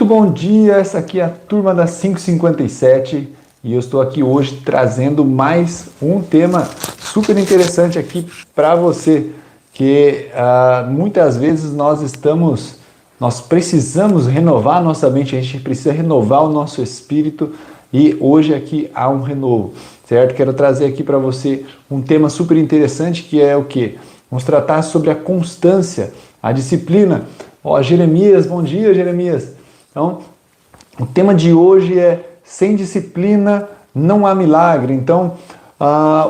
bom dia, essa aqui é a turma da 557 e eu estou aqui hoje trazendo mais um tema super interessante aqui para você, que muitas vezes nós precisamos renovar a nossa mente, a gente precisa renovar o nosso espírito e hoje aqui há um renovo, certo? Quero trazer aqui para você um tema super interessante que é o quê? Vamos tratar sobre a constância, a disciplina. Ó, Jeremias, bom dia, Jeremias. Então, o tema de hoje é sem disciplina não há milagre. Então,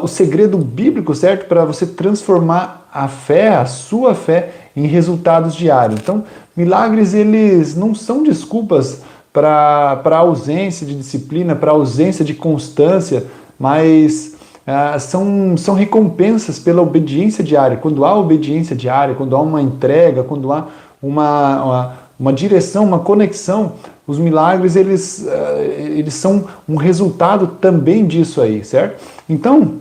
o segredo bíblico, certo? Para você transformar a fé, a sua fé, em resultados diários. Então, milagres, eles não são desculpas para a ausência de disciplina, para a ausência de constância, mas são recompensas pela obediência diária. Quando há obediência diária, quando há uma entrega, quando há uma direção, uma conexão, os milagres eles são um resultado também disso aí, certo? Então,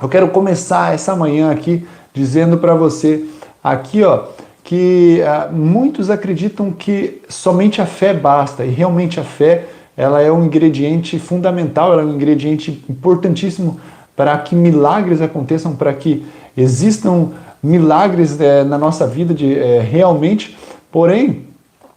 eu quero começar essa manhã aqui dizendo para você aqui, ó, que muitos acreditam que somente a fé basta, e realmente a fé ela é um ingrediente fundamental, ela é um ingrediente importantíssimo para que milagres aconteçam, para que existam milagres na nossa vida realmente. Porém,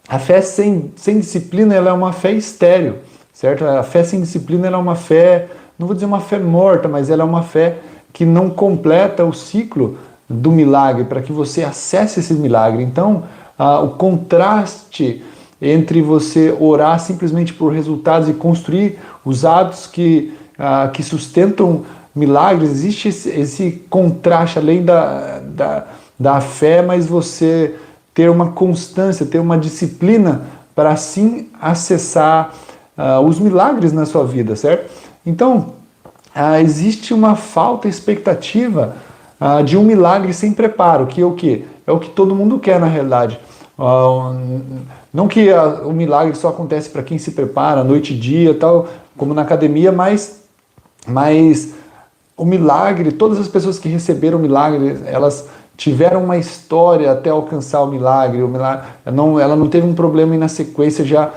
a fé sem disciplina ela é uma fé estéril, certo? A fé sem disciplina ela é uma fé, não vou dizer uma fé morta, mas ela é uma fé que não completa o ciclo do milagre, para que você acesse esse milagre. Então, o contraste entre você orar simplesmente por resultados e construir os hábitos que sustentam milagres, existe esse contraste além da fé, mas você ter uma constância, ter uma disciplina para assim acessar os milagres na sua vida, certo? Então, existe uma falta de expectativa de um milagre sem preparo, que é o quê? É o que todo mundo quer na realidade. Não que o milagre só acontece para quem se prepara, noite e dia, tal, como na academia, mas o milagre, todas as pessoas que receberam o milagre, elas tiveram uma história até alcançar o milagre. Ela não teve um problema e na sequência já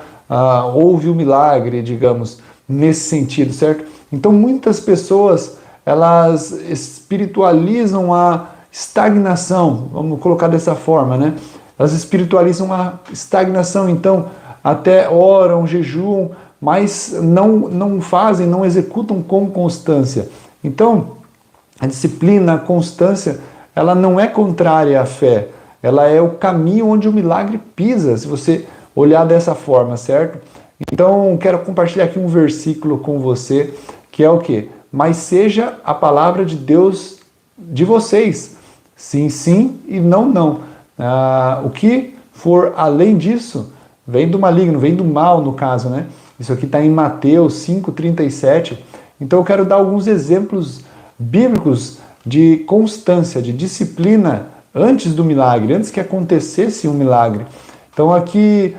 houve o milagre, digamos, nesse sentido, certo? Então muitas pessoas, elas espiritualizam a estagnação, vamos colocar dessa forma, né? Elas espiritualizam a estagnação, então até oram, jejuam, mas não fazem, não executam com constância. Então, a disciplina, a constância, ela não é contrária à fé, ela é o caminho onde o milagre pisa, se você olhar dessa forma, certo? Então, quero compartilhar aqui um versículo com você, que é o quê? Mas seja a palavra de Deus de vocês, sim, sim e não, não. O que for além disso, vem do maligno, vem do mal, no caso, né? Isso aqui está em Mateus 5,37. Então, eu quero dar alguns exemplos bíblicos de constância, de disciplina antes do milagre, antes que acontecesse um milagre. Então aqui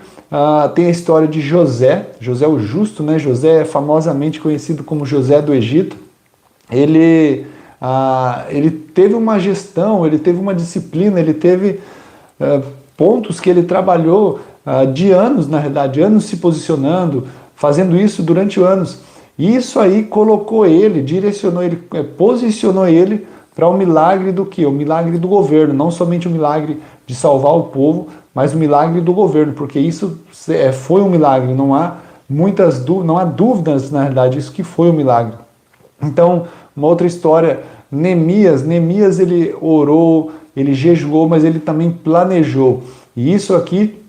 tem a história de José o Justo, né? José é famosamente conhecido como José do Egito. Ele teve uma gestão, ele teve uma disciplina, ele teve pontos que ele trabalhou de anos, na realidade, anos se posicionando, fazendo isso durante anos. E isso aí colocou ele, direcionou ele, posicionou ele para o milagre do quê? O milagre do governo, não somente o milagre de salvar o povo, mas o milagre do governo, porque isso foi um milagre, não há dúvidas, na realidade, isso que foi um milagre. Então, uma outra história, Neemias ele orou, ele jejuou, mas ele também planejou. E isso aqui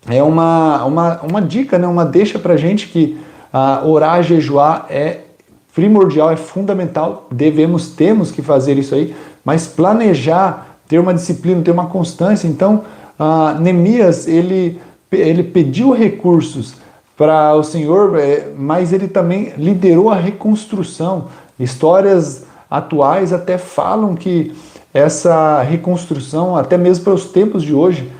é uma dica, né? Uma deixa para a gente que orar, jejuar é primordial, é fundamental, temos que fazer isso aí, mas planejar, ter uma disciplina, ter uma constância. Então, Neemias, ele pediu recursos para o Senhor, mas ele também liderou a reconstrução. Histórias atuais até falam que essa reconstrução, até mesmo para os tempos de hoje,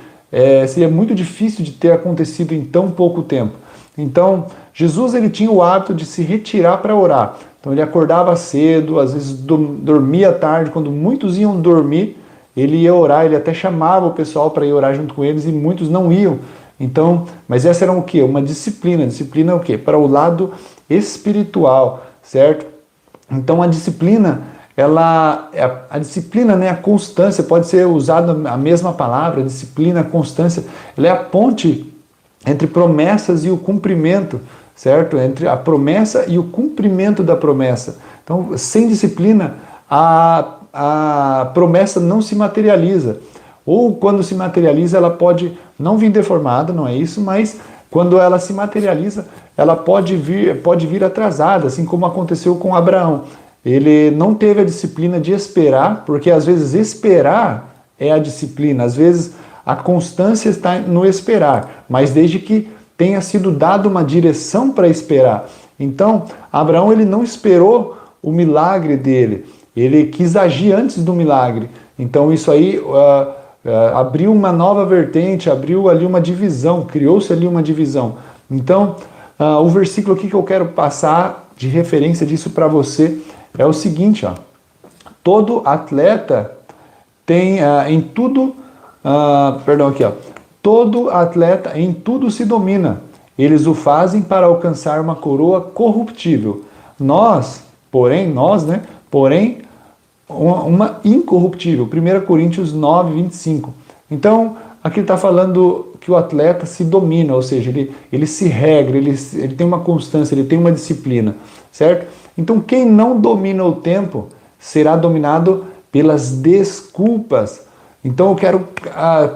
seria muito difícil de ter acontecido em tão pouco tempo. Então, Jesus ele tinha o hábito de se retirar para orar. Então ele acordava cedo, às vezes dormia tarde. Quando muitos iam dormir, ele ia orar, ele até chamava o pessoal para ir orar junto com eles e muitos não iam. Então, mas essa era o quê? Uma disciplina. Disciplina é o quê? Para o lado espiritual, certo? Então a disciplina, a disciplina, né, a constância, pode ser usada a mesma palavra, disciplina, constância, ela é a ponte entre promessas e o cumprimento, certo? Entre a promessa e o cumprimento da promessa. Então, sem disciplina, a promessa não se materializa. Ou quando se materializa, ela pode não vir deformada, não é isso, mas quando ela se materializa, ela pode vir atrasada, assim como aconteceu com Abraão. Ele não teve a disciplina de esperar, porque às vezes esperar é a disciplina, às vezes a constância está no esperar, mas desde que tenha sido dada uma direção para esperar. Então, Abraão ele não esperou o milagre dele, ele quis agir antes do milagre. Então isso aí abriu uma nova vertente, abriu ali uma divisão, criou-se ali uma divisão. Então, o versículo aqui que eu quero passar de referência disso para você é o seguinte, ó. Todo atleta tem em tudo, todo atleta em tudo se domina. Eles o fazem para alcançar uma coroa corruptível. Nós, porém, uma incorruptível. 1 Coríntios 9, 25. Então, aqui ele está falando que o atleta se domina, ou seja, ele se regra, ele tem uma constância, ele tem uma disciplina, certo? Então, quem não domina o tempo será dominado pelas desculpas. Então, eu quero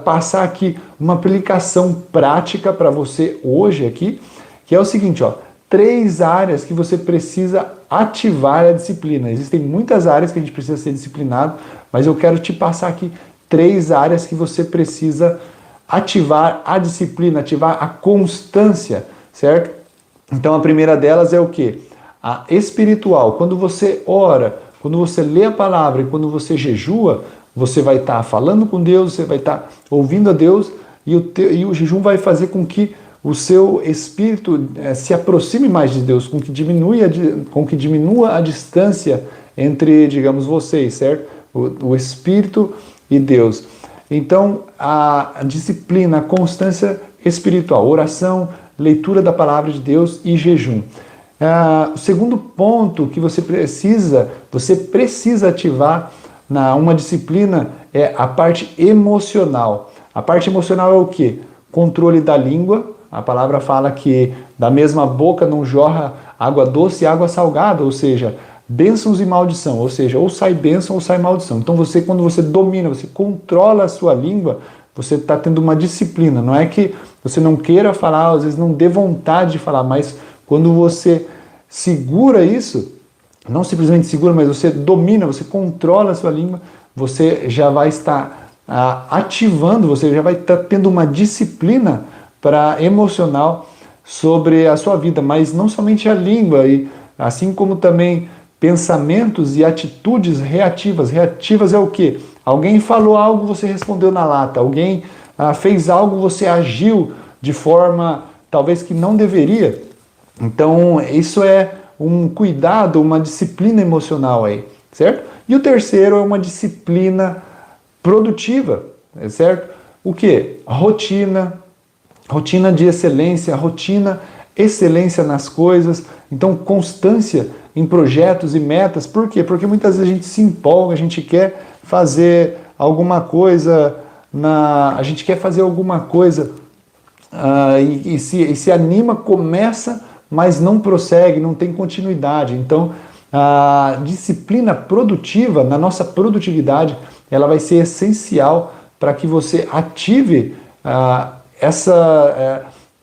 passar aqui uma aplicação prática para você hoje aqui, que é o seguinte, ó, 3 áreas que você precisa ativar a disciplina. Existem muitas áreas que a gente precisa ser disciplinado, mas eu quero te passar aqui 3 áreas que você precisa ativar a disciplina, ativar a constância, certo? Então a primeira delas é o quê? A espiritual. Quando você ora, quando você lê a palavra e quando você jejua, você vai estar falando com Deus, você vai estar ouvindo a Deus e o jejum vai fazer com que o seu espírito se aproxime mais de Deus, com que diminua a distância entre, digamos, vocês, certo? O espírito e Deus. Então, a disciplina, a constância espiritual, oração, leitura da palavra de Deus e jejum. O segundo ponto que você precisa ativar uma disciplina é a parte emocional. A parte emocional é o quê? Controle da língua. A palavra fala que da mesma boca não jorra água doce e água salgada, ou seja, bênçãos e maldição, ou seja, ou sai bênção ou sai maldição. Então quando você domina, você controla a sua língua, você está tendo uma disciplina. Não é que você não queira falar, às vezes não dê vontade de falar, mas quando você segura isso, não simplesmente segura, mas você domina, você controla a sua língua, você já vai estar ativando, você já vai estar tendo uma disciplina emocional sobre a sua vida, mas não somente a língua, e assim como também pensamentos e atitudes reativas. Reativas é o quê? Alguém falou algo, você respondeu na lata. Alguém fez algo, você agiu de forma talvez que não deveria. Então, isso é um cuidado, uma disciplina emocional aí, certo? E o terceiro é uma disciplina produtiva, certo? O quê? Rotina de excelência, excelência nas coisas, então constância em projetos e metas. Por quê? Porque muitas vezes a gente se empolga, a gente quer fazer alguma coisa, e se anima, começa, mas não prossegue, não tem continuidade. Então, a disciplina produtiva, na nossa produtividade, ela vai ser essencial para que você ative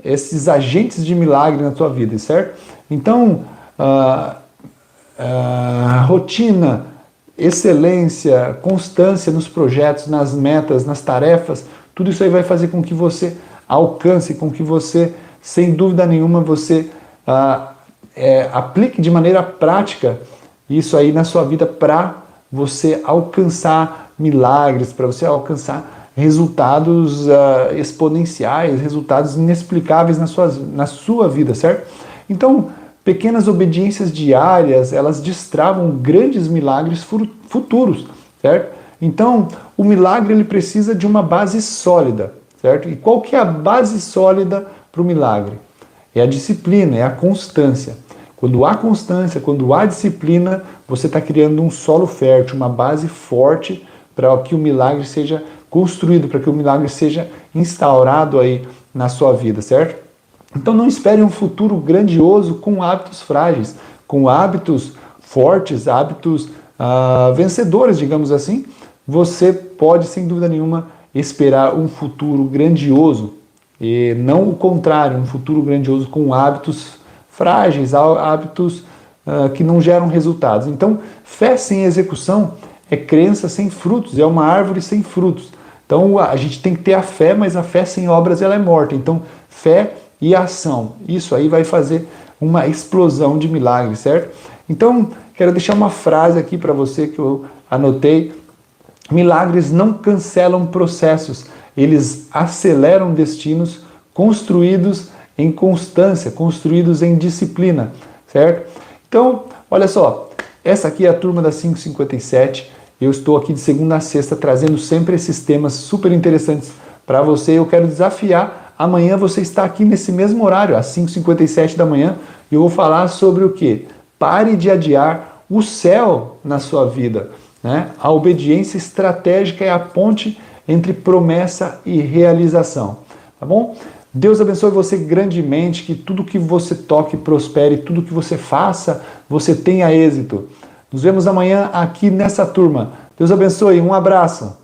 esses agentes de milagre na tua vida, certo? Então, rotina, excelência, constância nos projetos, nas metas, nas tarefas, tudo isso aí vai fazer com que você alcance, com que você, sem dúvida nenhuma, você aplique de maneira prática isso aí na sua vida para você alcançar milagres, para você alcançar resultados exponenciais, resultados inexplicáveis na sua vida, certo? Então, pequenas obediências diárias, elas destravam grandes milagres futuros, certo? Então, o milagre ele precisa de uma base sólida, certo? E qual que é a base sólida para o milagre? É a disciplina, é a constância. Quando há constância, quando há disciplina, você está criando um solo fértil, uma base forte para que o milagre seja construído, para que o milagre seja instaurado aí na sua vida, certo? Então não espere um futuro grandioso com hábitos frágeis, com hábitos fortes, hábitos vencedores, digamos assim. Você pode, sem dúvida nenhuma, esperar um futuro grandioso, e não o contrário, um futuro grandioso com hábitos frágeis, hábitos que não geram resultados. Então, fé sem execução é crença sem frutos, é uma árvore sem frutos. Então, a gente tem que ter a fé, mas a fé sem obras ela é morta. Então, fé e ação, isso aí vai fazer uma explosão de milagres, certo? Então, quero deixar uma frase aqui para você que eu anotei. Milagres não cancelam processos, eles aceleram destinos construídos em constância, construídos em disciplina, certo? Então, olha só, essa aqui é a turma da 557. Eu estou aqui de segunda a sexta trazendo sempre esses temas super interessantes para você. Eu quero desafiar, amanhã você está aqui nesse mesmo horário, às 5h57 da manhã, e eu vou falar sobre o quê? Pare de adiar o céu na sua vida, né? A obediência estratégica é a ponte entre promessa e realização, tá bom? Deus abençoe você grandemente, que tudo que você toque prospere, tudo que você faça, você tenha êxito. Nos vemos amanhã aqui nessa turma. Deus abençoe, um abraço.